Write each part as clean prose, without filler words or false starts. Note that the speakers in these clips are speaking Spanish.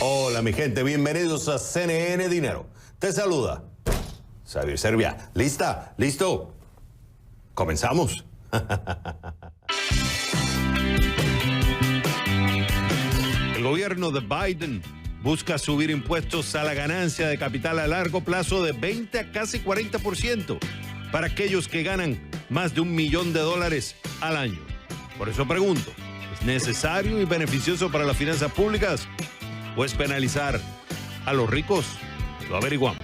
Hola mi gente, bienvenidos a CNN Dinero. Te saluda Xavier Serviá. ¿Lista? ¿Listo? ¿Comenzamos? El gobierno de Biden busca subir impuestos a la ganancia de capital a largo plazo de 20 a casi 40% para aquellos que ganan más de $1 millón al año. Por eso pregunto, ¿es necesario y beneficioso para las finanzas públicas o es penalizar a los ricos? Lo averiguamos.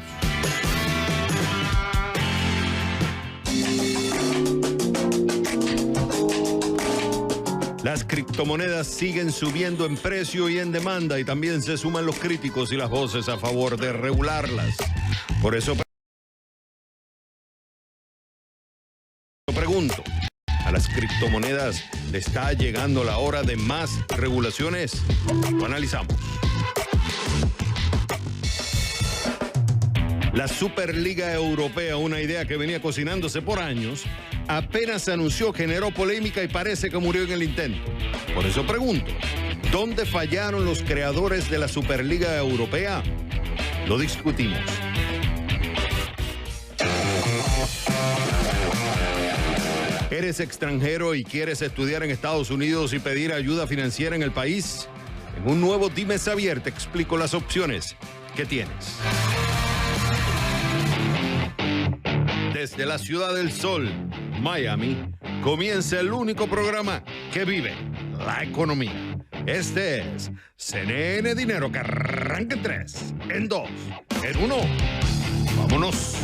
Las criptomonedas siguen subiendo en precio y en demanda y también se suman los críticos y las voces a favor de regularlas. Por eso pregunto, ¿a las criptomonedas le está llegando la hora de más regulaciones? Lo analizamos. La Superliga Europea, una idea que venía cocinándose por años, apenas se anunció, generó polémica y parece que murió en el intento. Por eso pregunto, ¿dónde fallaron los creadores de la Superliga Europea? Lo discutimos. ¿Eres extranjero y quieres estudiar en Estados Unidos y pedir ayuda financiera en el país? En un nuevo Dime Xavier te explico las opciones que tienes. Desde la Ciudad del Sol, Miami, comienza el único programa que vive la economía. Este es CNN Dinero, que arranca en 3, en 2, en 1. ¡Vámonos!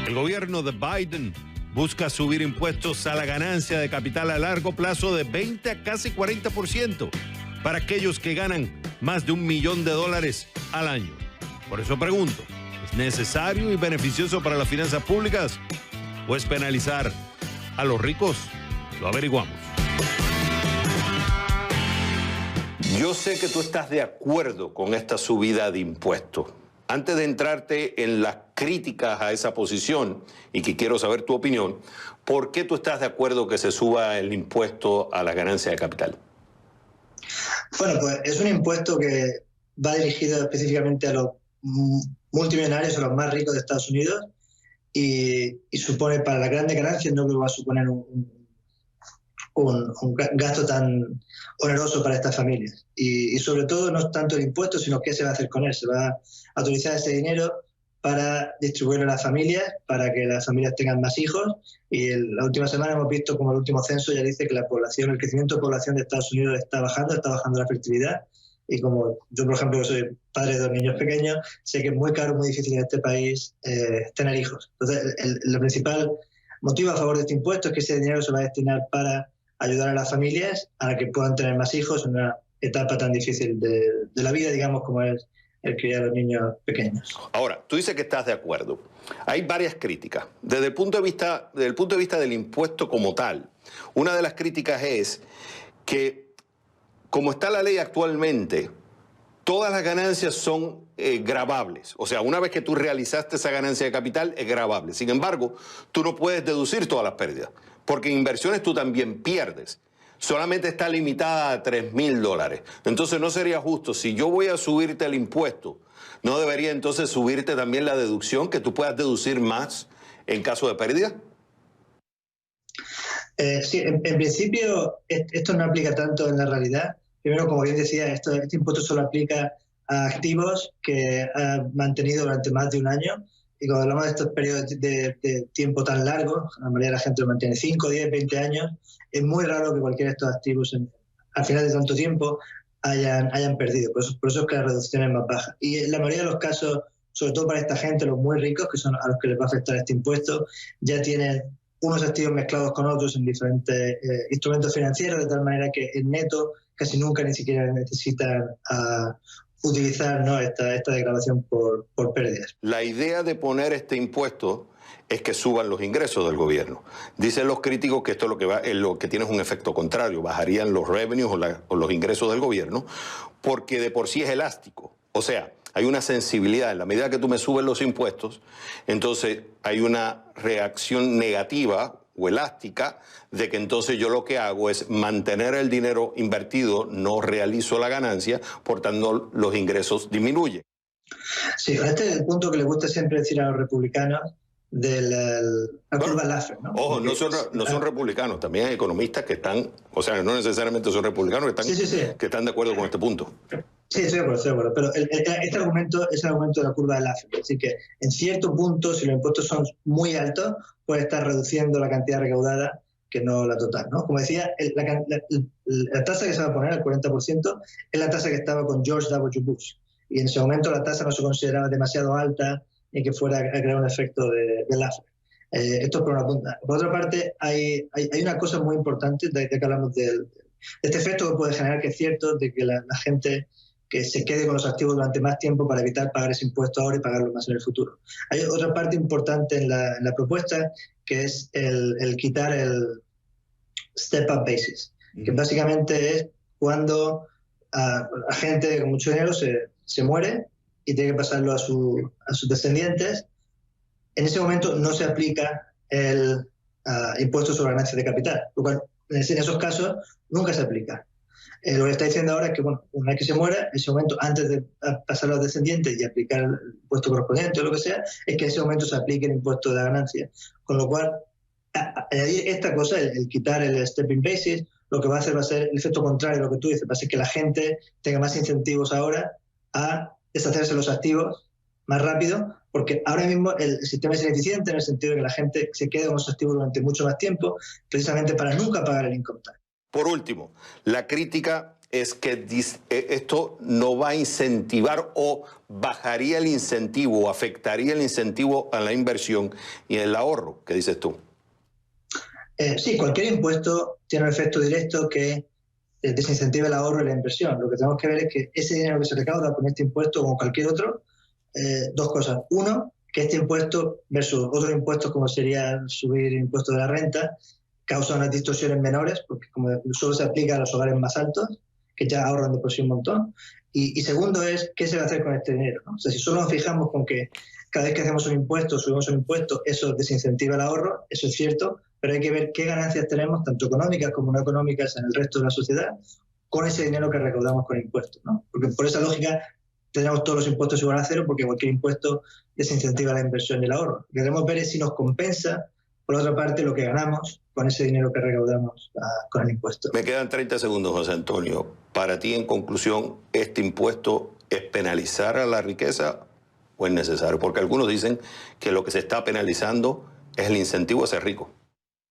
El gobierno de Biden busca subir impuestos a la ganancia de capital a largo plazo de 20 a casi 40% para aquellos que ganan más de $1 millón al año. Por eso pregunto, ¿es necesario y beneficioso para las finanzas públicas o es penalizar a los ricos? Lo averiguamos. Yo sé que tú estás de acuerdo con esta subida de impuestos. Antes de entrarte en las críticas a esa posición, y que quiero saber tu opinión, ¿por qué tú estás de acuerdo que se suba el impuesto a la ganancia de capital? Bueno, pues es un impuesto que va dirigido específicamente a los multimillonarios, a los más ricos de Estados Unidos, y supone para las grandes ganancias no creo que va a suponer un gasto tan oneroso para estas familias. Y sobre todo no es tanto el impuesto, sino qué se va a hacer con él. Se va a utilizar ese dinero para distribuirlo a las familias, para que las familias tengan más hijos. Y en la última semana hemos visto como el último censo ya dice que la población, el crecimiento de población de Estados Unidos está bajando la fertilidad. Y como yo, por ejemplo, que soy padre de 2 niños pequeños, sé que es muy caro, muy difícil en este país tener hijos. Entonces, el principal motivo a favor de este impuesto es que ese dinero se va a destinar para ayudar a las familias a que puedan tener más hijos en una etapa tan difícil de la vida, digamos, como es el criar a los niños pequeños. Ahora, tú dices que estás de acuerdo. Hay varias críticas. Desde el punto de vista del impuesto como tal, una de las críticas es que, como está la ley actualmente, todas las ganancias son gravables. O sea, una vez que tú realizaste esa ganancia de capital, es gravable. Sin embargo, tú no puedes deducir todas las pérdidas, porque en inversiones tú también pierdes. Solamente está limitada a $3,000. Entonces no sería justo, si yo voy a subirte el impuesto, ¿no debería entonces subirte también la deducción, que tú puedas deducir más en caso de pérdida? Sí, en principio esto no aplica tanto en la realidad. Primero, como bien decía, este impuesto solo aplica a activos que ha mantenido durante más de un año. Y cuando hablamos de estos periodos de tiempo tan largos, la mayoría de la gente lo mantiene 5, 10, 20 años, es muy raro que cualquiera de estos activos al final de tanto tiempo hayan perdido. Por eso es que la reducción es más baja. Y en la mayoría de los casos, sobre todo para esta gente, los muy ricos, que son a los que les va a afectar este impuesto, ya tienen unos activos mezclados con otros en diferentes instrumentos financieros, de tal manera que el neto casi nunca ni siquiera necesitan utilizar, ¿no?, esta declaración por pérdidas. La idea de poner este impuesto es que suban los ingresos del gobierno. Dicen los críticos que esto lo que tiene es un efecto contrario, bajarían los revenues o los ingresos del gobierno, porque de por sí es elástico. O sea, hay una sensibilidad. En la medida que tú me subes los impuestos, entonces hay una reacción negativa o elástica de que entonces yo lo que hago es mantener el dinero invertido, no realizo la ganancia, por tanto los ingresos disminuyen. Sí, este es el punto que le gusta siempre decir a los republicanos de la curva Laffer, ¿no? Ojo, no son republicanos, también hay economistas que están, o sea, no necesariamente son republicanos, que están de acuerdo con este punto. Sí, estoy de acuerdo, pero este argumento es el argumento de la curva de Laffer. Así que en cierto punto, si los impuestos son muy altos, puede estar reduciendo la cantidad recaudada que no la total, ¿no? Como decía, la tasa que se va a poner, el 40%, es la tasa que estaba con George W. Bush. Y en ese momento la tasa no se consideraba demasiado alta y que fuera a crear un efecto de Laffer. Esto es por una punta. Por otra parte, hay una cosa muy importante de que hablamos de este efecto que puede generar, que es cierto, de que la gente que se quede con los activos durante más tiempo para evitar pagar ese impuesto ahora y pagarlo más en el futuro. Hay otra parte importante en la propuesta, que es el quitar el step-up basis, que básicamente es cuando a gente con mucho dinero se muere y tiene que pasarlo a sus descendientes. En ese momento no se aplica el impuesto sobre ganancias de capital, lo cual en esos casos nunca se aplica. Lo que está diciendo ahora es que, bueno, una vez que se muera, en ese momento, antes de pasarlo a los descendientes y aplicar el impuesto correspondiente o lo que sea, es que en ese momento se aplique el impuesto de la ganancia. Con lo cual, añadir esta cosa, el quitar el stepping basis, lo que va a hacer el efecto contrario a lo que tú dices, va a hacer que la gente tenga más incentivos ahora a deshacerse de los activos más rápido, porque ahora mismo el sistema es ineficiente en el sentido de que la gente se quede con los activos durante mucho más tiempo, precisamente para nunca pagar el income tax. Por último, la crítica es que esto no va a incentivar o bajaría el incentivo o afectaría el incentivo a la inversión y el ahorro. ¿Qué dices tú? Sí, cualquier impuesto tiene un efecto directo que desincentiva el ahorro y la inversión. Lo que tenemos que ver es que ese dinero que se recauda con este impuesto o con cualquier otro, dos cosas. Uno, que este impuesto versus otros impuestos como sería subir el impuesto de la renta, causa unas distorsiones menores, porque como solo se aplica a los hogares más altos, que ya ahorran de por sí un montón. Y segundo es, ¿qué se va a hacer con este dinero, ¿no? O sea, si solo nos fijamos con que cada vez que hacemos un impuesto, subimos un impuesto, eso desincentiva el ahorro, eso es cierto, pero hay que ver qué ganancias tenemos, tanto económicas como no económicas, en el resto de la sociedad, con ese dinero que recaudamos con impuestos, ¿no? Porque por esa lógica tenemos todos los impuestos igual a cero, porque cualquier impuesto desincentiva la inversión y el ahorro. Lo que queremos ver es si nos compensa, por otra parte, lo que ganamos con ese dinero que recaudamos con el impuesto. Me quedan 30 segundos, José Antonio. Para ti, en conclusión, ¿este impuesto es penalizar a la riqueza o es necesario? Porque algunos dicen que lo que se está penalizando es el incentivo a ser rico.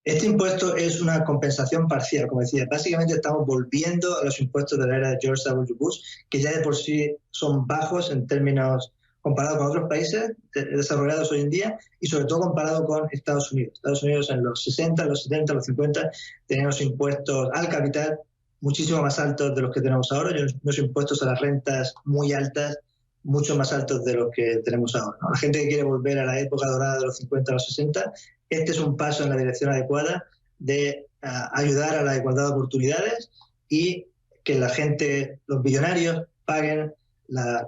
Este impuesto es una compensación parcial, como decía. Básicamente estamos volviendo a los impuestos de la era de George W. Bush, que ya de por sí son bajos en términos comparado con otros países desarrollados hoy en día y sobre todo comparado con Estados Unidos. Estados Unidos en los 60, los 70, los 50 tenían los impuestos al capital muchísimo más altos de los que tenemos ahora y unos impuestos a las rentas muy altas, mucho más altos de los que tenemos ahora, ¿no? La gente que quiere volver a la época dorada de los 50 a los 60, este es un paso en la dirección adecuada de ayudar a la igualdad de oportunidades y que la gente, los billonarios, paguen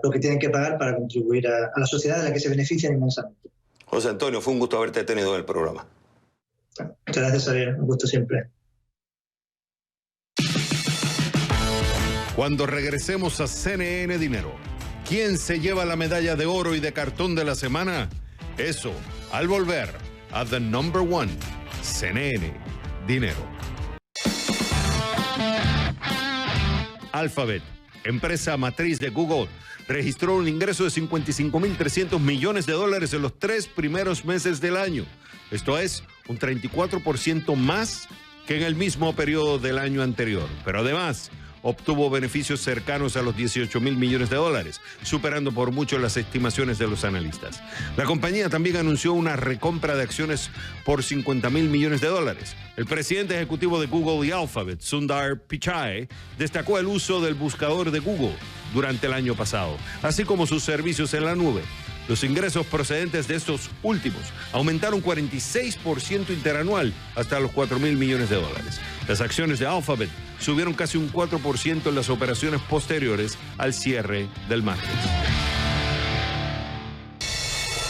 lo que tienen que pagar para contribuir a la sociedad de la que se benefician inmensamente. José Antonio, fue un gusto haberte tenido en el programa. Muchas gracias, Ariel. Un gusto siempre. Cuando regresemos a CNN Dinero, ¿quién se lleva la medalla de oro y de cartón de la semana? Eso, al volver a The Number One, CNN Dinero. Alphabet, empresa matriz de Google, registró un ingreso de $55.300 millones en los 3 primeros meses del año. Esto es un 34% más que en el mismo periodo del año anterior. Pero además, obtuvo beneficios cercanos a los $18.000 millones, superando por mucho las estimaciones de los analistas. La compañía también anunció una recompra de acciones por $50.000 millones. El presidente ejecutivo de Google y Alphabet, Sundar Pichai, destacó el uso del buscador de Google durante el año pasado, así como sus servicios en la nube. Los ingresos procedentes de estos últimos aumentaron 46% interanual hasta los 4.000 millones de dólares. Las acciones de Alphabet subieron casi un 4% en las operaciones posteriores al cierre del martes.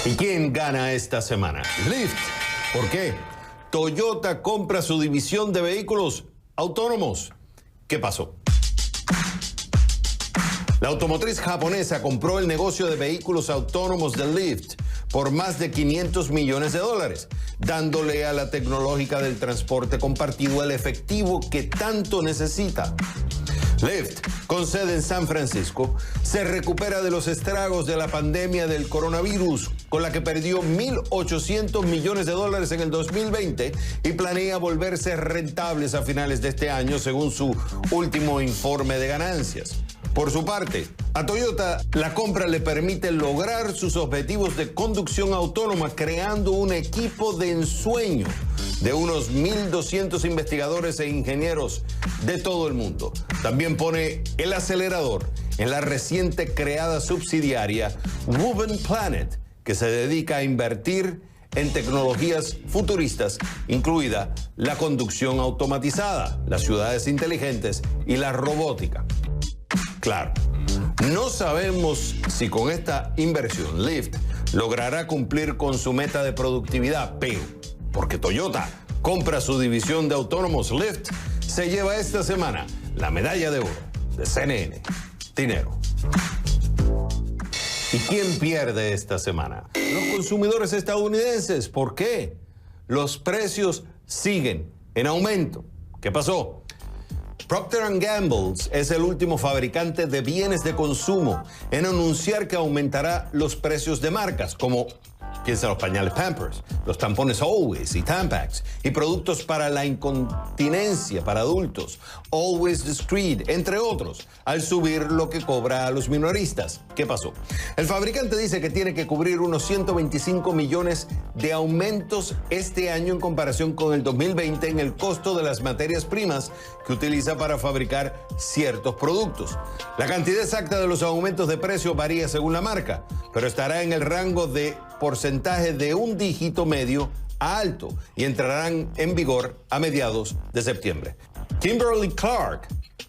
¿Y quién gana esta semana? Lyft. ¿Por qué? Toyota compra su división de vehículos autónomos. ¿Qué pasó? La automotriz japonesa compró el negocio de vehículos autónomos de Lyft por más de 500 millones de dólares, dándole a la tecnológica del transporte compartido el efectivo que tanto necesita. Lyft, con sede en San Francisco, se recupera de los estragos de la pandemia del coronavirus, con la que perdió 1.800 millones de dólares en el 2020 y planea volverse rentables a finales de este año, según su último informe de ganancias. Por su parte, a Toyota la compra le permite lograr sus objetivos de conducción autónoma creando un equipo de ensueño de unos 1.200 investigadores e ingenieros de todo el mundo. También pone el acelerador en la reciente creada subsidiaria Woven Planet, que se dedica a invertir en tecnologías futuristas, incluida la conducción automatizada, las ciudades inteligentes y la robótica. Claro, no sabemos si con esta inversión Lyft logrará cumplir con su meta de productividad, pero porque Toyota compra su división de autónomos, Lyft se lleva esta semana la medalla de oro de CNN. Dinero. ¿Y quién pierde esta semana? Los consumidores estadounidenses. ¿Por qué? Los precios siguen en aumento. ¿Qué pasó? Procter & Gamble es el último fabricante de bienes de consumo en anunciar que aumentará los precios de marcas como, piensa, los pañales Pampers, los tampones Always y Tampax, y productos para la incontinencia para adultos, Always Discreet, entre otros, al subir lo que cobra a los minoristas. ¿Qué pasó? El fabricante dice que tiene que cubrir unos 125 millones de aumentos este año en comparación con el 2020 en el costo de las materias primas que utiliza para fabricar ciertos productos. La cantidad exacta de los aumentos de precio varía según la marca, pero estará en el rango de porcentaje de un dígito medio a alto y entrarán en vigor a mediados de septiembre. Kimberly-Clark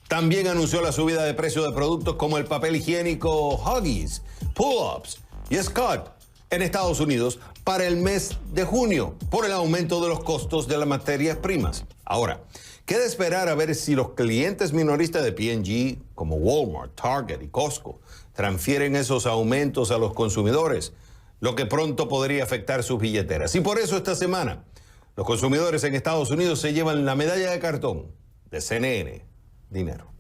también anunció la subida de precio de productos como el papel higiénico Huggies, Pull-Ups y Scott en Estados Unidos para el mes de junio por el aumento de los costos de las materias primas. Ahora, queda esperar a ver si los clientes minoristas de P&G como Walmart, Target y Costco transfieren esos aumentos a los consumidores, lo que pronto podría afectar sus billeteras. Y por eso esta semana los consumidores en Estados Unidos se llevan la medalla de cartón de CNN. Dinero.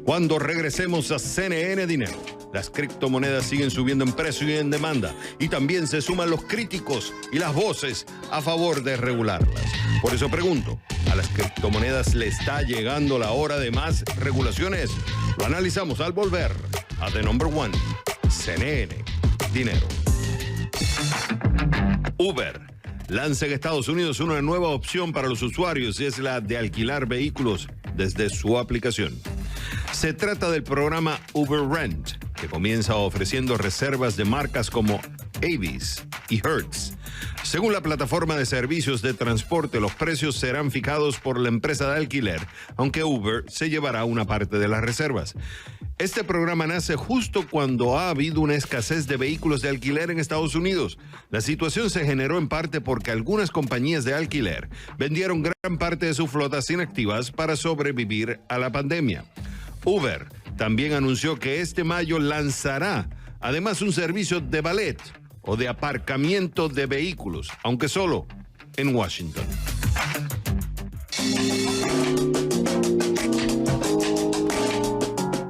Cuando regresemos a CNN Dinero, las criptomonedas siguen subiendo en precio y en demanda, y también se suman los críticos y las voces a favor de regularlas. Por eso pregunto, ¿a las criptomonedas le está llegando la hora de más regulaciones? Lo analizamos al volver a The Number One, CNN Dinero. Uber lanza en Estados Unidos una nueva opción para los usuarios y es la de alquilar vehículos desde su aplicación. Se trata del programa Uber Rent, que comienza ofreciendo reservas de marcas como Avis y Hertz. Según la plataforma de servicios de transporte, los precios serán fijados por la empresa de alquiler, aunque Uber se llevará una parte de las reservas. Este programa nace justo cuando ha habido una escasez de vehículos de alquiler en Estados Unidos. La situación se generó en parte porque algunas compañías de alquiler vendieron gran parte de sus flotas inactivas para sobrevivir a la pandemia. Uber también anunció que este mayo lanzará además un servicio de valet o de aparcamiento de vehículos, aunque solo en Washington.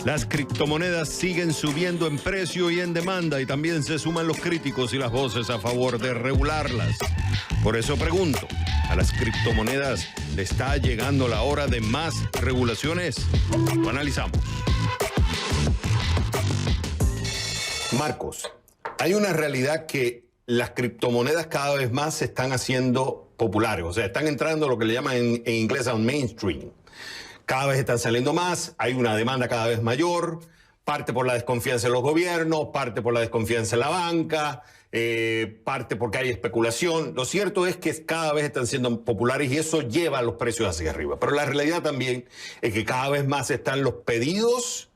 Las criptomonedas siguen subiendo en precio y en demanda y también se suman los críticos y las voces a favor de regularlas. Por eso pregunto, ¿a las criptomonedas le está llegando la hora de más regulaciones? Lo analizamos. Marcos, hay una realidad que las criptomonedas cada vez más se están haciendo populares, o sea, están entrando lo que le llaman en inglés al mainstream. Cada vez están saliendo más, hay una demanda cada vez mayor, Parte por la desconfianza en los gobiernos, parte por la desconfianza en la banca, parte porque hay especulación. Lo cierto es que cada vez están siendo populares y eso lleva los precios hacia arriba. Pero la realidad también es que cada vez más están los pedidos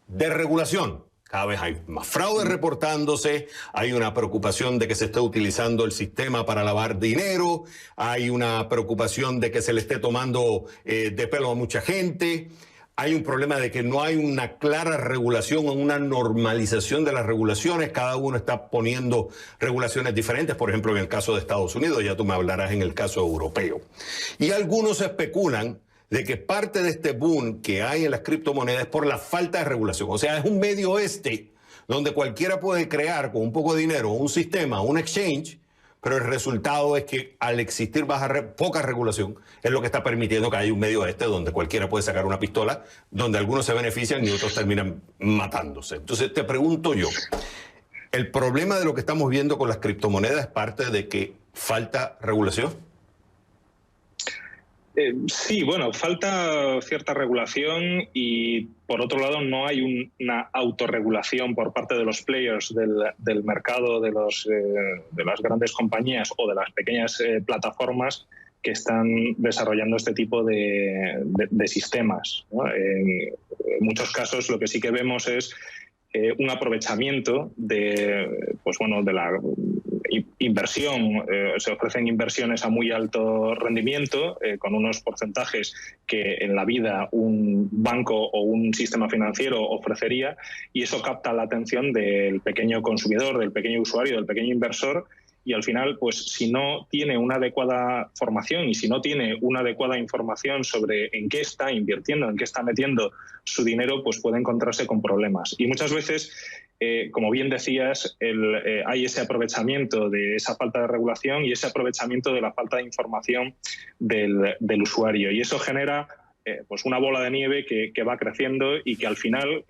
de regulación. Cada vez hay más fraude reportándose, hay una preocupación de que se esté utilizando el sistema para lavar dinero, hay una preocupación de que se le esté tomando de pelo a mucha gente. Hay un problema de que no hay una clara regulación o una normalización de las regulaciones. Cada uno está poniendo regulaciones diferentes, por ejemplo, en el caso de Estados Unidos, ya tú me hablarás en el caso europeo. Y algunos especulan de que parte de este boom que hay en las criptomonedas es por la falta de regulación. O sea, es un medio oeste donde cualquiera puede crear con un poco de dinero un sistema, un exchange, pero el resultado es que al existir poca regulación es lo que está permitiendo que haya un medio oeste donde cualquiera puede sacar una pistola, donde algunos se benefician y otros terminan matándose. Entonces te pregunto yo, ¿el problema de lo que estamos viendo con las criptomonedas es parte de que falta regulación? Sí, bueno, falta cierta regulación y por otro lado no hay una autorregulación por parte de los players del mercado, de las grandes compañías o de las pequeñas plataformas que están desarrollando este tipo de sistemas, ¿no? En muchos casos lo que sí que vemos es un aprovechamiento de la inversión. Se ofrecen inversiones a muy alto rendimiento con unos porcentajes que en la vida un banco o un sistema financiero ofrecería, y eso capta la atención del pequeño consumidor, del pequeño usuario, del pequeño inversor. Y al final, pues si no tiene una adecuada formación y si no tiene una adecuada información sobre en qué está invirtiendo, en qué está metiendo su dinero, pues puede encontrarse con problemas. Y muchas veces, como bien decías, hay ese aprovechamiento de esa falta de regulación y ese aprovechamiento de la falta de información del usuario. Y eso genera pues una bola de nieve que va creciendo y que al final,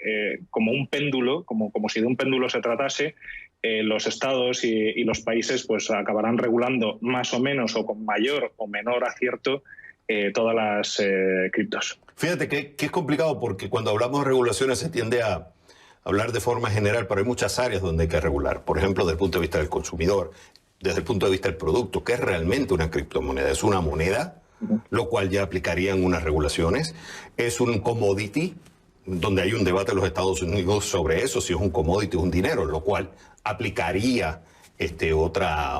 como un péndulo, como si de un péndulo se tratase, los estados y los países pues acabarán regulando más o menos o con mayor o menor acierto todas las criptos. Fíjate que es complicado porque cuando hablamos de regulaciones se tiende a hablar de forma general, pero hay muchas áreas donde hay que regular. Por ejemplo, desde el punto de vista del consumidor, desde el punto de vista del producto, ¿qué es realmente una criptomoneda? ¿Es una moneda? Lo cual ya aplicarían unas regulaciones. ¿Es un commodity? Donde hay un debate en los Estados Unidos sobre eso, si es un commodity o un dinero, lo cual aplicaría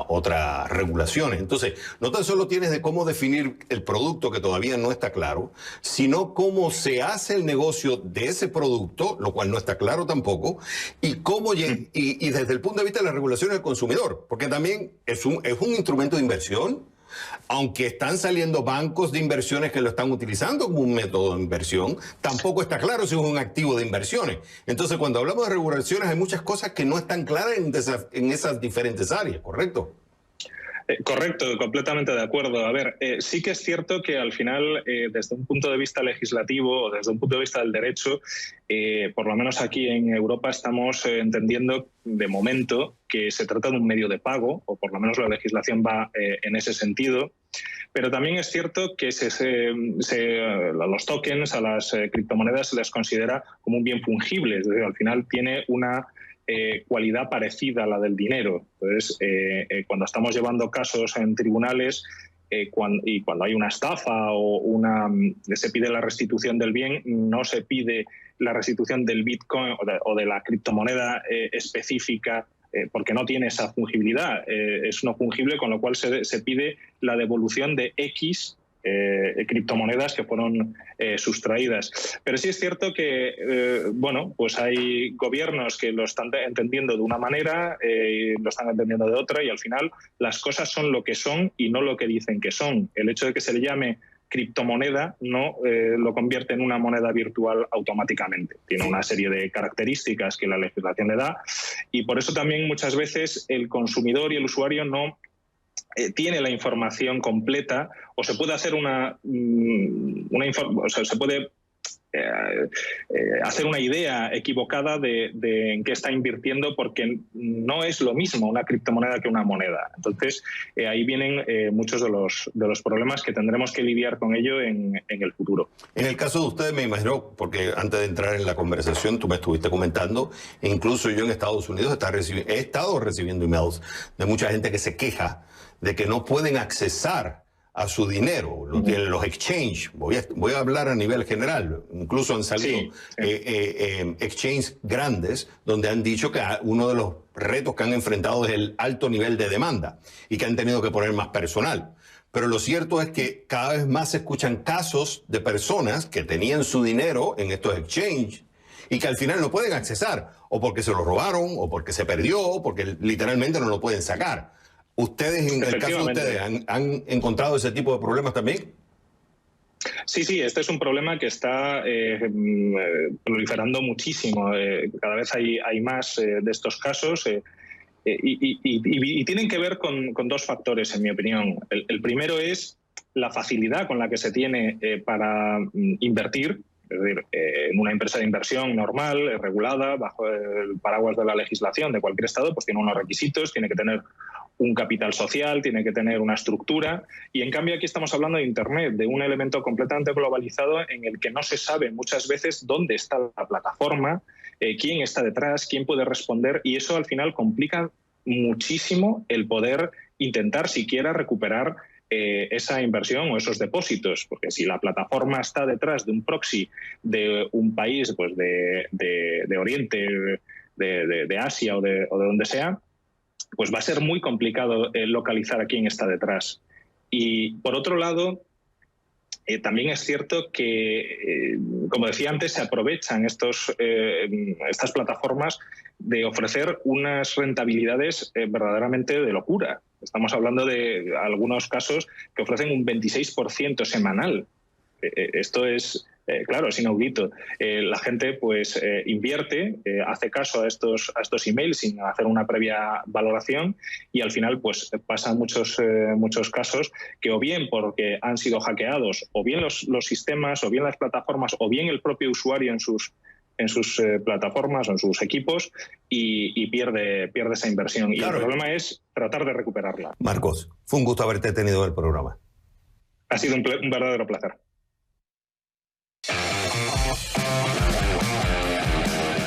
otras regulaciones. Entonces, no tan solo tienes de cómo definir el producto, que todavía no está claro, sino cómo se hace el negocio de ese producto, lo cual no está claro tampoco, y cómo y desde el punto de vista de la regulación del consumidor, porque también es un instrumento de inversión. Aunque están saliendo bancos de inversiones que lo están utilizando como un método de inversión, tampoco está claro si es un activo de inversiones. Entonces, cuando hablamos de regulaciones, hay muchas cosas que no están claras en esas diferentes áreas, ¿correcto? Correcto, completamente de acuerdo. A ver, sí que es cierto que al final, desde un punto de vista legislativo o desde un punto de vista del derecho, por lo menos aquí en Europa estamos entendiendo de momento que se trata de un medio de pago, o por lo menos la legislación va en ese sentido. Pero también es cierto que los tokens, a las criptomonedas, se les considera como un bien fungible. Es decir, al final tiene una cualidad parecida a la del dinero. Entonces, cuando estamos llevando casos en tribunales cuando hay una estafa o se pide la restitución del bien, no se pide la restitución del Bitcoin o de la criptomoneda específica porque no tiene esa fungibilidad. Es no fungible, con lo cual se pide la devolución de X criptomonedas que fueron sustraídas. Pero sí es cierto que pues hay gobiernos que lo están entendiendo de una manera, lo están entendiendo de otra, y al final las cosas son lo que son y no lo que dicen que son. El hecho de que se le llame criptomoneda no lo convierte en una moneda virtual automáticamente. Tiene una serie de características que la legislación le da, y por eso también muchas veces el consumidor y el usuario no tiene la información completa, o se puede hacer se puede hacer una idea equivocada de en qué está invirtiendo, porque no es lo mismo una criptomoneda que una moneda. Entonces, ahí vienen muchos de los problemas que tendremos que lidiar con ello en el futuro. En el caso de ustedes, me imagino, porque antes de entrar en la conversación tú me estuviste comentando, e incluso yo en Estados Unidos he estado recibiendo emails de mucha gente que se queja de que no pueden accesar a su dinero, los exchange. Voy a hablar a nivel general. Incluso han salido exchange grandes donde han dicho que uno de los retos que han enfrentado es el alto nivel de demanda y que han tenido que poner más personal. Pero lo cierto es que cada vez más se escuchan casos de personas que tenían su dinero en estos exchange y que al final no pueden accesar, o porque se lo robaron, o porque se perdió, o porque literalmente no lo pueden sacar. ¿Ustedes, en el caso de ustedes, han encontrado ese tipo de problemas también? Sí, este es un problema que está proliferando muchísimo. Cada vez hay más de estos casos y tienen que ver con dos factores, en mi opinión. El primero es la facilidad con la que se tiene para invertir. Es decir, en una empresa de inversión normal, regulada, bajo el paraguas de la legislación de cualquier estado, pues tiene unos requisitos, tiene que tener un capital social, tiene que tener una estructura, y en cambio aquí estamos hablando de Internet, de un elemento completamente globalizado en el que no se sabe muchas veces dónde está la plataforma, quién está detrás, quién puede responder, y eso al final complica muchísimo el poder intentar siquiera recuperar esa inversión o esos depósitos, porque si la plataforma está detrás de un proxy de un país, pues de Oriente, de Asia o de donde sea, pues va a ser muy complicado localizar a quién está detrás. Y por otro lado, también es cierto que, como decía antes, se aprovechan estas plataformas de ofrecer unas rentabilidades verdaderamente de locura. Estamos hablando de algunos casos que ofrecen un 26% semanal. Esto es, claro, es inaudito. La gente pues invierte, hace caso a estos emails sin hacer una previa valoración, y al final pues pasan muchos casos que, o bien porque han sido hackeados, o bien los sistemas, o bien las plataformas, o bien el propio usuario en sus plataformas o en sus equipos, y pierde esa inversión. Y claro, el problema es tratar de recuperarla. Marcos, fue un gusto haberte tenido en el programa. Ha sido un verdadero placer.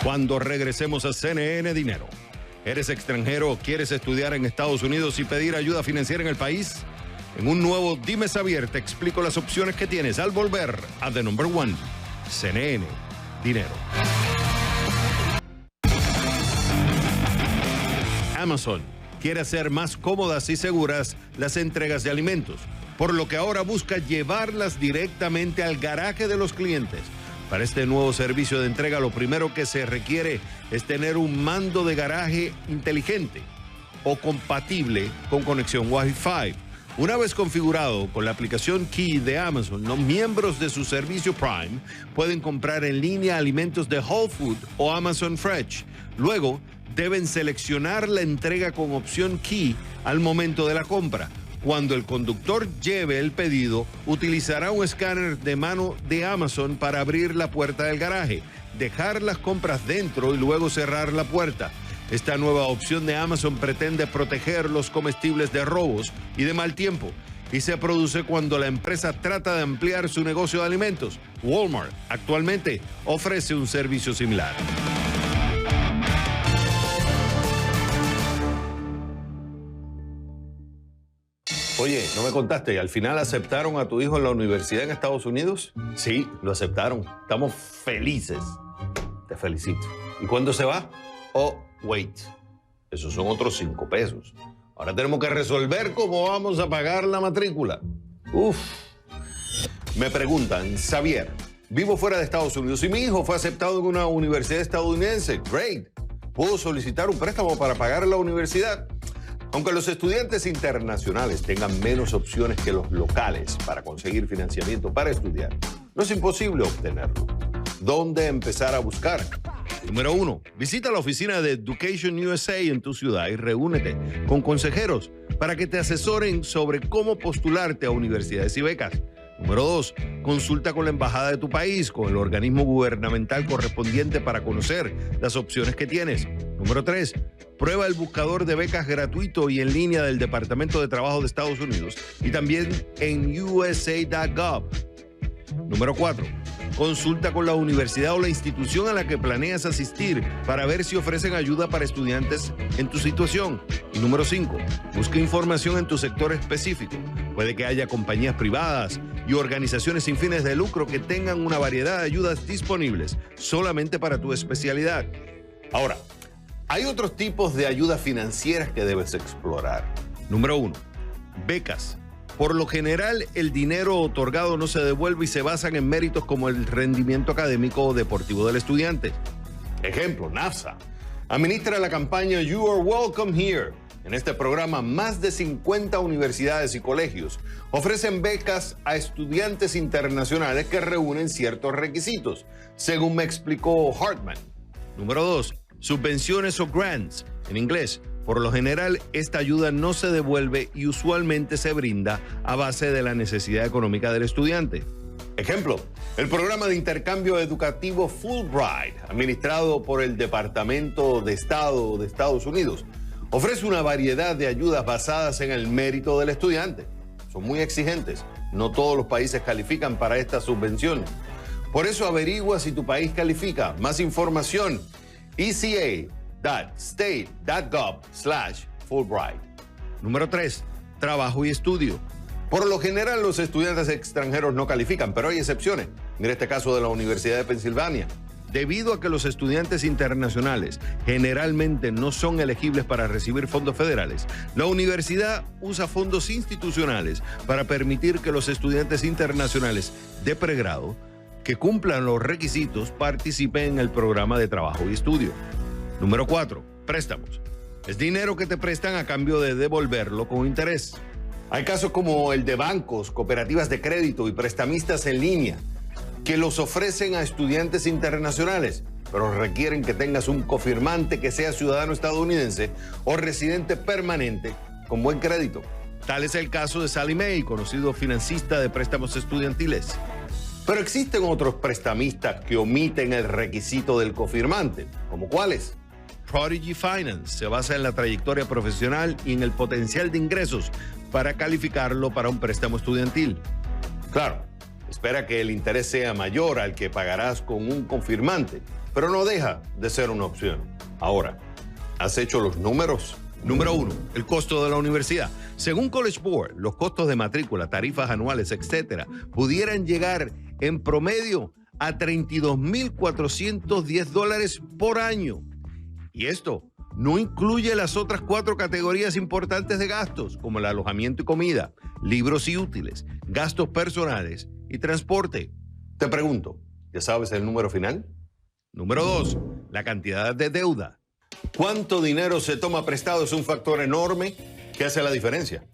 Cuando regresemos a CNN Dinero, ¿eres extranjero o quieres estudiar en Estados Unidos y pedir ayuda financiera en el país? En un nuevo Dime Xavier te explico las opciones que tienes al volver a The Number One, CNN Dinero. Amazon quiere hacer más cómodas y seguras las entregas de alimentos, por lo que ahora busca llevarlas directamente al garaje de los clientes. Para este nuevo servicio de entrega, lo primero que se requiere es tener un mando de garaje inteligente o compatible con conexión Wi-Fi. Una vez configurado con la aplicación Key de Amazon, los miembros de su servicio Prime pueden comprar en línea alimentos de Whole Foods o Amazon Fresh. Luego, deben seleccionar la entrega con opción Key al momento de la compra. Cuando el conductor lleve el pedido, utilizará un escáner de mano de Amazon para abrir la puerta del garaje, dejar las compras dentro y luego cerrar la puerta. Esta nueva opción de Amazon pretende proteger los comestibles de robos y de mal tiempo, y se produce cuando la empresa trata de ampliar su negocio de alimentos. Walmart actualmente ofrece un servicio similar. Oye, ¿no me contaste? ¿Al final aceptaron a tu hijo en la universidad en Estados Unidos? Sí, lo aceptaron. Estamos felices. Te felicito. ¿Y cuándo se va? Oh, wait. Esos son otros 5 pesos. Ahora tenemos que resolver cómo vamos a pagar la matrícula. Uf. Me preguntan, Xavier, vivo fuera de Estados Unidos y mi hijo fue aceptado en una universidad estadounidense. Great. ¿Puedo solicitar un préstamo para pagar la universidad? Aunque los estudiantes internacionales tengan menos opciones que los locales para conseguir financiamiento para estudiar, no es imposible obtenerlo. ¿Dónde empezar a buscar? Número 1. Visita la oficina de Education USA en tu ciudad y reúnete con consejeros para que te asesoren sobre cómo postularte a universidades y becas. Número 2, consulta con la embajada de tu país, con el organismo gubernamental correspondiente para conocer las opciones que tienes. Número 3, prueba el buscador de becas gratuito y en línea del Departamento de Trabajo de Estados Unidos y también en USA.gov. Número 4, consulta con la universidad o la institución a la que planeas asistir para ver si ofrecen ayuda para estudiantes en tu situación. Y número 5, busca información en tu sector específico. Puede que haya compañías privadas y organizaciones sin fines de lucro que tengan una variedad de ayudas disponibles solamente para tu especialidad. Ahora, hay otros tipos de ayudas financieras que debes explorar. Número 1, becas. Por lo general, el dinero otorgado no se devuelve y se basan en méritos como el rendimiento académico o deportivo del estudiante. Ejemplo, NAFSA administra la campaña You Are Welcome Here. En este programa, más de 50 universidades y colegios ofrecen becas a estudiantes internacionales que reúnen ciertos requisitos, según me explicó Hartman. Número 2, subvenciones o grants, en inglés. Por lo general, esta ayuda no se devuelve y usualmente se brinda a base de la necesidad económica del estudiante. Ejemplo, el programa de intercambio educativo Fulbright, administrado por el Departamento de Estado de Estados Unidos, ofrece una variedad de ayudas basadas en el mérito del estudiante. Son muy exigentes. No todos los países califican para estas subvenciones. Por eso averigua si tu país califica. Más información, eca.state.gov/Fulbright. Número 3, trabajo y estudio. Por lo general, los estudiantes extranjeros no califican, pero hay excepciones. Mira este caso de la Universidad de Pensilvania. Debido a que los estudiantes internacionales generalmente no son elegibles para recibir fondos federales, la universidad usa fondos institucionales para permitir que los estudiantes internacionales de pregrado que cumplan los requisitos participen en el programa de trabajo y estudio. Número 4, préstamos. Es dinero que te prestan a cambio de devolverlo con interés. Hay casos como el de bancos, cooperativas de crédito y prestamistas en línea que los ofrecen a estudiantes internacionales, pero requieren que tengas un cofirmante que sea ciudadano estadounidense o residente permanente con buen crédito. Tal es el caso de Sally May, conocido financista de préstamos estudiantiles. Pero existen otros prestamistas que omiten el requisito del cofirmante, ¿como cuáles? Prodigy Finance se basa en la trayectoria profesional y en el potencial de ingresos para calificarlo para un préstamo estudiantil. Claro, espera que el interés sea mayor al que pagarás con un confirmante, pero no deja de ser una opción. Ahora, ¿has hecho los números? Número 1, el costo de la universidad. Según College Board, los costos de matrícula, tarifas anuales, etcétera, pudieran llegar en promedio a $32,410 por año. Y esto no incluye las otras 4 categorías importantes de gastos, como el alojamiento y comida, libros y útiles, gastos personales y transporte. Te pregunto, ¿ya sabes el número final? Número 2, la cantidad de deuda. ¿Cuánto dinero se toma prestado? Es un factor enorme que hace la diferencia.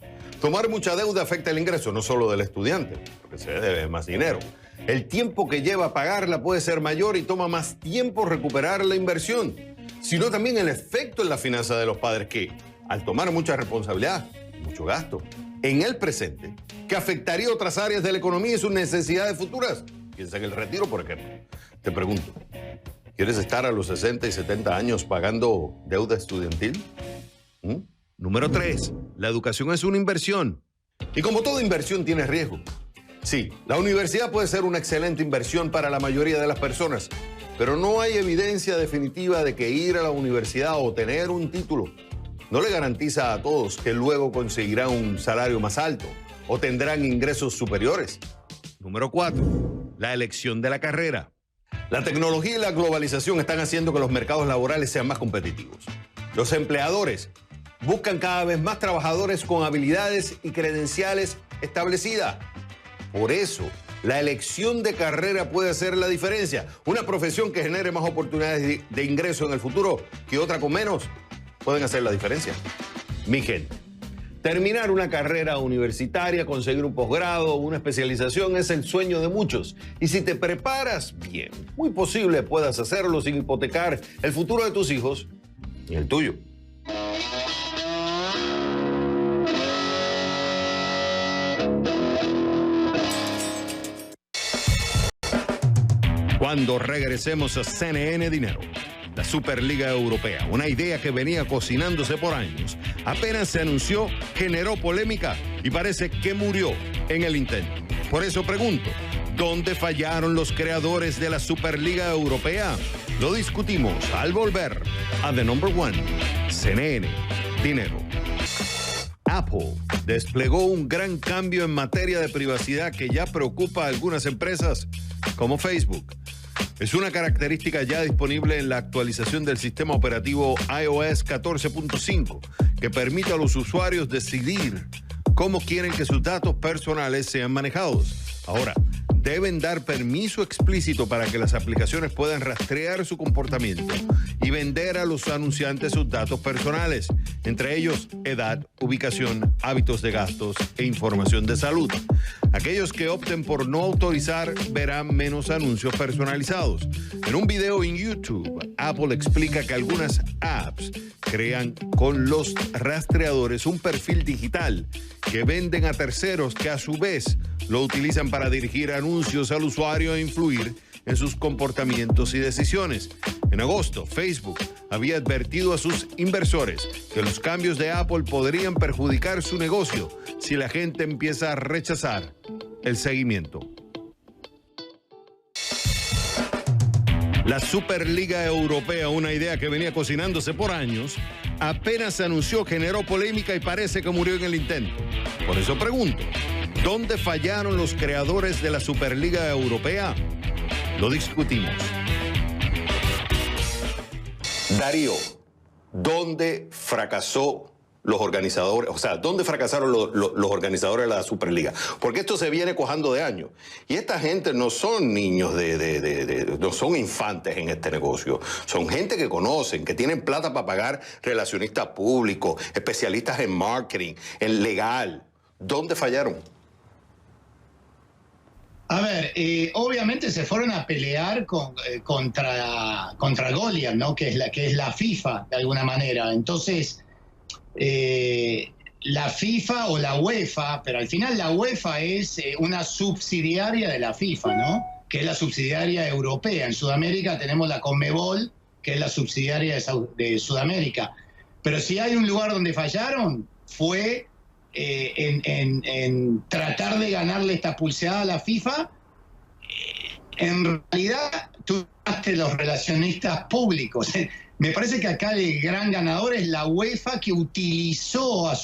Tomar mucha deuda afecta el ingreso, no solo del estudiante, porque se debe más dinero. El tiempo que lleva a pagarla puede ser mayor y toma más tiempo recuperar la inversión, sino también el efecto en la finanza de los padres que, al tomar mucha responsabilidad, mucho gasto, en el presente, que afectaría otras áreas de la economía y sus necesidades futuras. Piensa en el retiro, por ejemplo. Te pregunto, ¿quieres estar a los 60 y 70 años pagando deuda estudiantil? Número 3, la educación es una inversión. Y como toda inversión tiene riesgo. Sí, la universidad puede ser una excelente inversión para la mayoría de las personas, pero no hay evidencia definitiva de que ir a la universidad o tener un título no le garantiza a todos que luego conseguirán un salario más alto o tendrán ingresos superiores. Número 4, la elección de la carrera. La tecnología y la globalización están haciendo que los mercados laborales sean más competitivos. Los empleadores buscan cada vez más trabajadores con habilidades y credenciales establecidas. Por eso, la elección de carrera puede hacer la diferencia. Una profesión que genere más oportunidades de ingreso en el futuro que otra con menos pueden hacer la diferencia. Mi gente, terminar una carrera universitaria, conseguir un posgrado o una especialización es el sueño de muchos. Y si te preparas bien, muy posible puedas hacerlo sin hipotecar el futuro de tus hijos y el tuyo. Cuando regresemos a CNN Dinero, la Superliga Europea, una idea que venía cocinándose por años, apenas se anunció, generó polémica y parece que murió en el intento. Por eso pregunto, ¿dónde fallaron los creadores de la Superliga Europea? Lo discutimos al volver a The Number One, CNN Dinero. Apple desplegó un gran cambio en materia de privacidad que ya preocupa a algunas empresas como Facebook. Es una característica ya disponible en la actualización del sistema operativo iOS 14.5 que permite a los usuarios decidir cómo quieren que sus datos personales sean manejados. Ahora, deben dar permiso explícito para que las aplicaciones puedan rastrear su comportamiento y vender a los anunciantes sus datos personales, entre ellos edad, ubicación, hábitos de gastos e información de salud. Aquellos que opten por no autorizar verán menos anuncios personalizados. En un video en YouTube, Apple explica que algunas apps crean con los rastreadores un perfil digital que venden a terceros que a su vez lo utilizan para dirigir anuncios al usuario e influir en sus comportamientos y decisiones. En agosto, Facebook había advertido a sus inversores que los cambios de Apple podrían perjudicar su negocio si la gente empieza a rechazar el seguimiento. La Superliga Europea, una idea que venía cocinándose por años, apenas se anunció, generó polémica y parece que murió en el intento. Por eso pregunto, ¿dónde fallaron los creadores de la Superliga Europea? Lo discutimos. Darío, ¿dónde fracasó los organizadores? O sea, ¿dónde fracasaron los organizadores de la Superliga? Porque esto se viene cuajando de años. Y esta gente no son niños no son infantes en este negocio. Son gente que conocen, que tienen plata para pagar relacionistas públicos, especialistas en marketing, en legal. ¿Dónde fallaron? A ver, obviamente se fueron a pelear contra Goliat, ¿no? Que es la FIFA, de alguna manera. Entonces, la FIFA o la UEFA, pero al final la UEFA es una subsidiaria de la FIFA, ¿no? Que es la subsidiaria europea. En Sudamérica tenemos la CONMEBOL, que es la subsidiaria de Sudamérica. Pero si hay un lugar donde fallaron, fue en tratar de ganarle esta pulseada a la FIFA. En realidad, tú hablaste de los relacionistas públicos. Me parece que acá el gran ganador es la UEFA, que utilizó a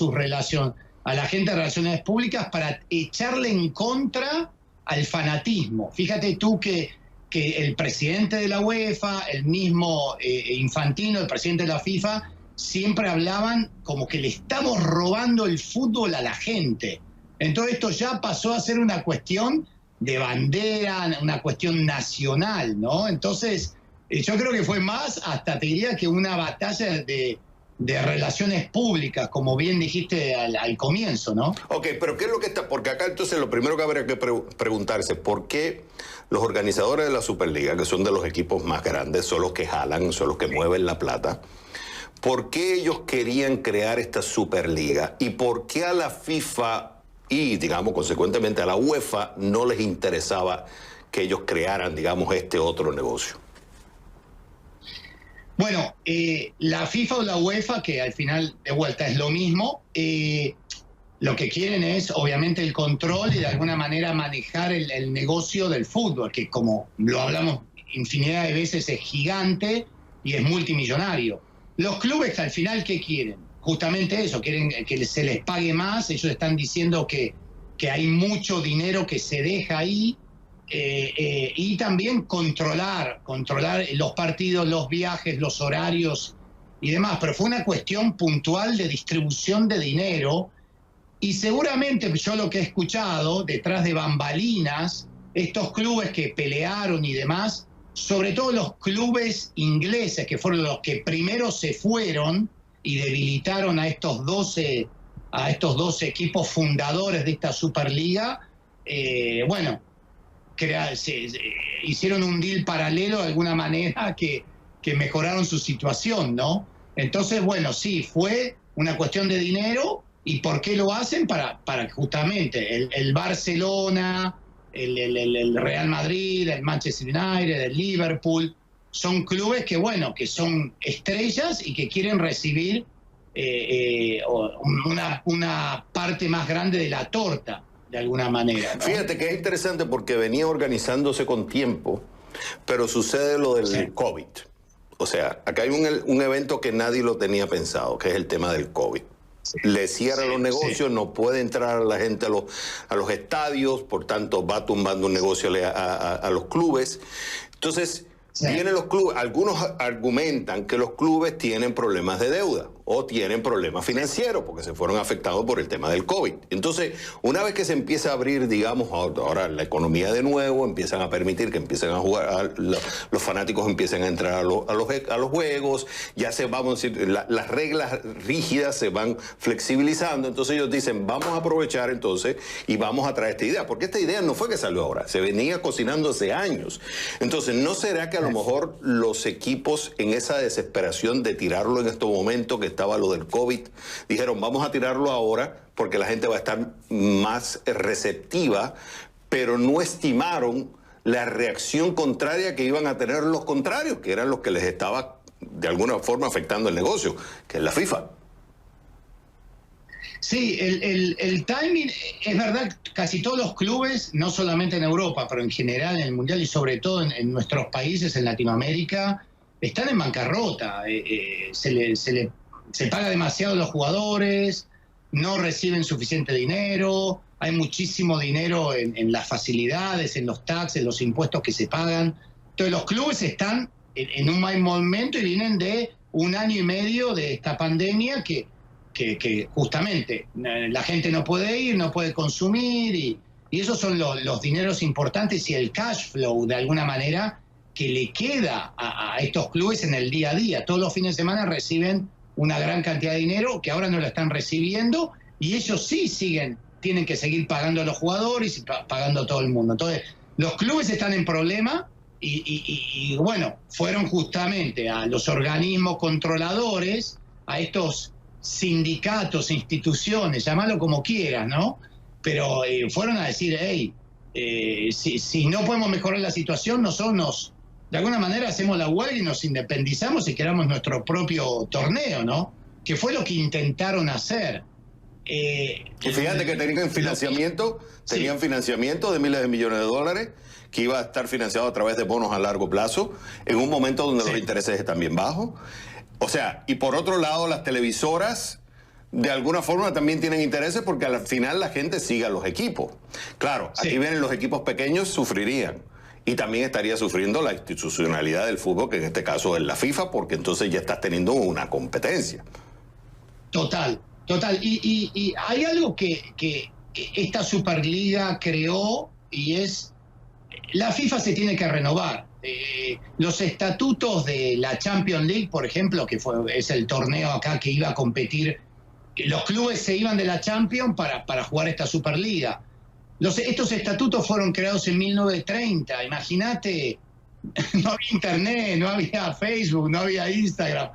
la gente de relaciones públicas para echarle en contra al fanatismo. Fíjate tú que el presidente de la UEFA, el mismo Infantino, el presidente de la FIFA, siempre hablaban como que le estamos robando el fútbol a la gente. Entonces esto ya pasó a ser una cuestión de bandera, una cuestión nacional, ¿no? Entonces yo creo que fue más, hasta te diría, que una batalla de relaciones públicas, como bien dijiste al comienzo, ¿no? Ok, pero ¿qué es lo que está? Porque acá entonces lo primero que habría que preguntarse, ¿por qué los organizadores de la Superliga, que son de los equipos más grandes, son los que jalan, son los que mueven la plata, ¿por qué ellos querían crear esta Superliga? ¿Y por qué a la FIFA y, digamos, consecuentemente a la UEFA no les interesaba que ellos crearan, digamos, este otro negocio? Bueno, la FIFA o la UEFA, que al final de vuelta es lo mismo, lo que quieren es obviamente el control y de alguna manera manejar el negocio del fútbol, que como lo hablamos infinidad de veces es gigante y es multimillonario. Los clubes al final, ¿qué quieren? Justamente eso, quieren que se les pague más. Ellos están diciendo que hay mucho dinero que se deja ahí, y también controlar los partidos, los viajes, los horarios y demás. Pero fue una cuestión puntual de distribución de dinero, y seguramente yo lo que he escuchado detrás de bambalinas, estos clubes que pelearon y demás, sobre todo los clubes ingleses, que fueron los que primero se fueron y debilitaron a estos 12 equipos fundadores de esta Superliga, hicieron un deal paralelo de alguna manera que mejoraron su situación, ¿no? Entonces, bueno, sí, fue una cuestión de dinero. ¿Y por qué lo hacen? Para justamente el Barcelona, el Real Madrid, el Manchester United, el Liverpool, son clubes que, bueno, que son estrellas y que quieren recibir una parte más grande de la torta, de alguna manera, ¿no? Fíjate que es interesante porque venía organizándose con tiempo, pero sucede lo del COVID. O sea, acá hay un evento que nadie lo tenía pensado, que es el tema del COVID. Le cierra los negocios, no puede entrar la gente a los estadios, por tanto va tumbando un negocio a los clubes. Entonces, vienen los clubes, algunos argumentan que los clubes tienen problemas de deuda o tienen problemas financieros porque se fueron afectados por el tema del COVID. Entonces, una vez que se empieza a abrir, digamos, ahora la economía de nuevo, empiezan a permitir que empiecen a jugar, los fanáticos empiecen a entrar a los juegos, ya vamos a decir, las reglas rígidas se van flexibilizando, entonces ellos dicen, vamos a aprovechar entonces y vamos a traer esta idea, porque esta idea no fue que salió ahora, se venía cocinando hace años. Entonces, ¿no será que a lo mejor los equipos en esa desesperación de tirarlo en estos momentos que estaba lo del COVID, dijeron vamos a tirarlo ahora porque la gente va a estar más receptiva, pero no estimaron la reacción contraria que iban a tener los contrarios, que eran los que les estaba de alguna forma afectando el negocio, que es la FIFA? Sí, el timing, es verdad, casi todos los clubes, no solamente en Europa, pero en general en el Mundial y sobre todo en nuestros países, en Latinoamérica, están en bancarrota. Se paga demasiado a los jugadores, no reciben suficiente dinero, hay muchísimo dinero en las facilidades, en los taxes, en los impuestos que se pagan. Entonces los clubes están en un mal momento y vienen de 1 año y medio de esta pandemia que justamente la gente no puede ir, no puede consumir y esos son los dineros importantes y el cash flow de alguna manera que le queda a estos clubes en el día a día. Todos los fines de semana reciben una gran cantidad de dinero que ahora no la están recibiendo y ellos sí tienen que seguir pagando a los jugadores y pagando a todo el mundo. Entonces, los clubes están en problema y bueno, fueron justamente a los organismos controladores, a estos sindicatos, instituciones, llámalo como quieras, ¿no? Pero fueron a decir, hey, si no podemos mejorar la situación, nosotros de alguna manera hacemos la huelga y nos independizamos y creamos nuestro propio torneo, ¿no? Que fue lo que intentaron hacer. Y fíjate que tenían financiamiento, financiamiento de miles de millones de dólares que iba a estar financiado a través de bonos a largo plazo en un momento donde los intereses están bien bajos. O sea, y por otro lado, las televisoras de alguna forma también tienen intereses porque al final la gente sigue a los equipos. Claro, aquí vienen los equipos pequeños, sufrirían. Y también estaría sufriendo la institucionalidad del fútbol, que en este caso es la FIFA, porque entonces ya estás teniendo una competencia. Total. Y hay algo que esta Superliga creó y es, la FIFA se tiene que renovar. Los estatutos de la Champions League, por ejemplo, que es el torneo acá que iba a competir, los clubes se iban de la Champions para jugar esta Superliga. Estos estatutos fueron creados en 1930, imagínate, no había internet, no había Facebook, no había Instagram,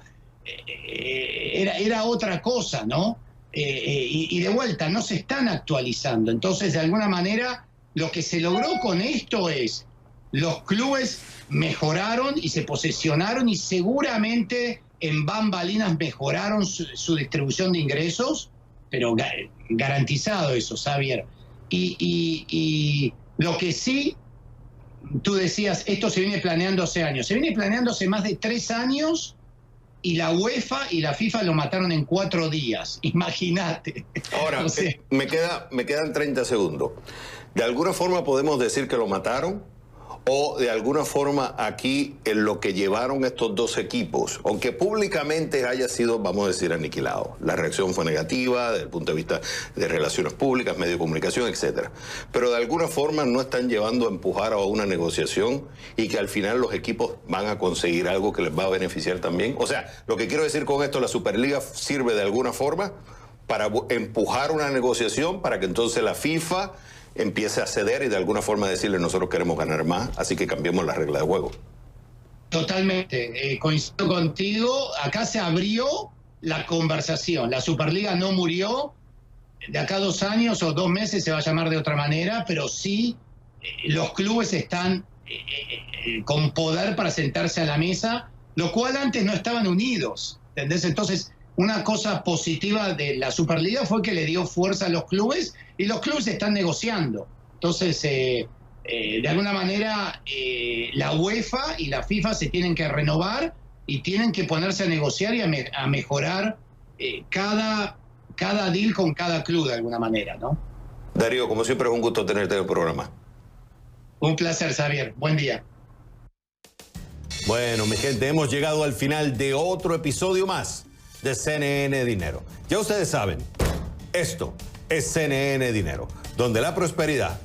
era otra cosa, ¿no? Y de vuelta, no se están actualizando. Entonces, de alguna manera, lo que se logró con esto es, los clubes mejoraron y se posesionaron y seguramente en bambalinas mejoraron su distribución de ingresos, pero garantizado eso, Xavier. Y lo que sí, tú decías, esto se viene planeando hace años. Se viene planeando hace más de 3 años y la UEFA y la FIFA lo mataron en 4 días. Imagínate. Ahora, me quedan 30 segundos. ¿De alguna forma podemos decir que lo mataron? ¿O de alguna forma aquí en lo que llevaron estos dos equipos, aunque públicamente haya sido, vamos a decir, aniquilado? La reacción fue negativa desde el punto de vista de relaciones públicas, medios de comunicación, etcétera. Pero de alguna forma no están llevando a empujar a una negociación y que al final los equipos van a conseguir algo que les va a beneficiar también. O sea, lo que quiero decir con esto, la Superliga sirve de alguna forma para empujar una negociación para que entonces la FIFA empiece a ceder y de alguna forma decirle nosotros queremos ganar más, así que cambiemos la regla de juego. Totalmente, coincido contigo. Acá se abrió la conversación. La Superliga no murió. De acá a 2 años o 2 meses se va a llamar de otra manera, pero sí los clubes están con poder para sentarse a la mesa, lo cual antes no estaban unidos, ¿entendés? Entonces, una cosa positiva de la Superliga fue que le dio fuerza a los clubes y los clubes están negociando. Entonces, de alguna manera, la UEFA y la FIFA se tienen que renovar y tienen que ponerse a negociar y a mejorar cada deal con cada club de alguna manera, ¿no? Darío, como siempre es un gusto tenerte en el programa. Un placer, Xavier. Buen día. Bueno, mi gente, hemos llegado al final de otro episodio más de CNN Dinero. Ya ustedes saben, esto es CNN Dinero, donde la prosperidad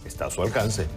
está a su alcance.